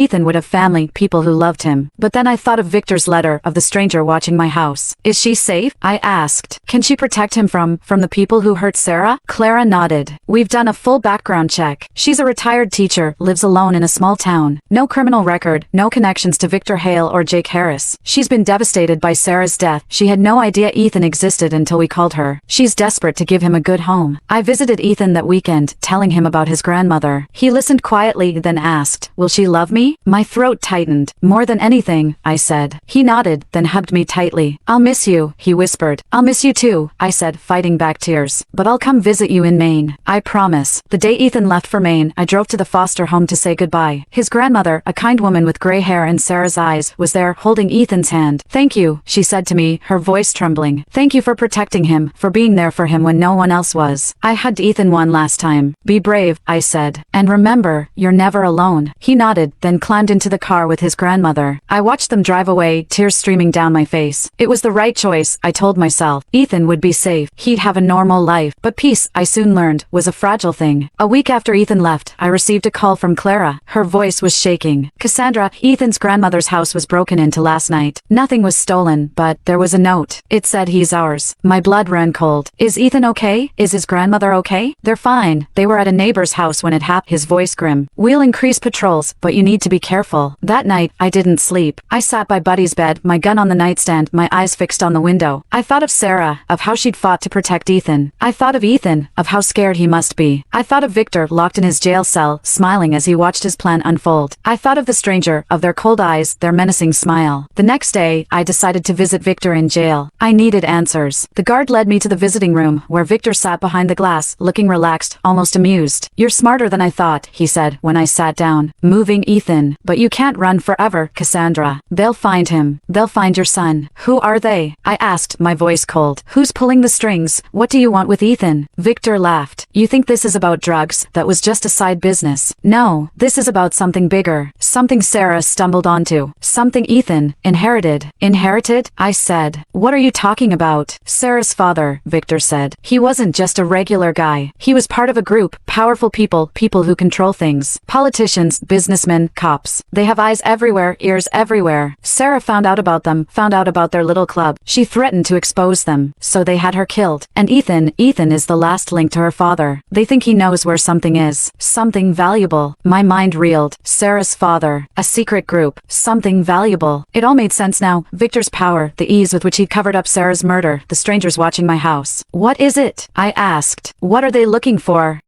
Ethan would have family, people who loved him. But then I thought of Victor's letter, of the stranger watching my house. Is she safe? I asked. Can she protect him from the people who hurt Sarah? Clara nodded. We've done a full background check. She's a retired teacher, lives alone in a small town. No criminal record, no connections to Victor Hale or Jake Harris. She's been devastated by Sarah's death. She had no idea Ethan existed until we called her. She's desperate to give him a good home. I visited Ethan that weekend, telling him about his grandmother. He listened quietly, then asked, will she love me? My throat tightened. More than anything, I said. He nodded, then hugged me tightly. I'll miss you, he whispered. I'll miss you too, I said, fighting back tears. But I'll come visit you in Maine. I promise. The day Ethan left for Maine, I drove to the foster home to say goodbye. His grandmother, a kind woman with gray hair and Sarah's eyes, was there, holding Ethan's hand. Thank you, she said to me, her voice trembling. Thank you for protecting him, for being there for him when no one else was. I hugged Ethan one last time. Be brave, I said. And remember, you're never alone. He nodded, then climbed into the car with his grandmother. I watched them drive away, tears streaming down my face. It was the right choice, I told myself. Ethan would be safe. He'd have a normal life. But peace, I soon learned, was a fragile thing. A week after Ethan left, I received a call from Clara. Her voice was shaking. Cassandra, Ethan's grandmother's house was broken into last night. Nothing was stolen, but there was a note. It said he's ours. My blood ran cold. Is Ethan okay? Is his grandmother okay? They're fine. They were at a neighbor's house when it happened. His voice grim. We'll increase patrols, but you need to be careful. That night, I didn't sleep. I sat by Buddy's bed, my gun on the nightstand, my eyes fixed on the window. I thought of Sarah, of how she'd fought to protect Ethan. I thought of Ethan, of how scared he must be. I thought of Victor locked in his jail cell, smiling as he watched his plan unfold. I thought of the stranger, of their cold eyes, their menacing smile. The next day, I decided to visit Victor in jail. I needed answers. The guard led me to the visiting room, where Victor sat behind the glass, looking relaxed, almost amused. You're smarter than I thought, he said, when I sat down. Moving Ethan. But you can't run forever, Cassandra. They'll find him. They'll find your son. Who are they? I asked, my voice cold. Who's pulling the strings? What do you want with Ethan? Victor laughed. You think this is about drugs? That was just a side business. No, this is about something bigger. Something Sarah stumbled onto. Something Ethan inherited. Inherited? I said. What are you talking about? Sarah's father, Victor said. He wasn't just a regular guy. He was part of a group, powerful people, people who control things. Politicians, businessmen, cops. They have eyes everywhere, ears everywhere. Sarah found out about them, found out about their little club. She threatened to expose them, so they had her killed. And Ethan is the last link to her father. They think he knows where something is. Something valuable. My mind reeled. Sarah's father. A secret group. Something valuable. It all made sense now. Victor's power, the ease with which he covered up Sarah's murder, the strangers watching my house. What is it? I asked. What are they looking for?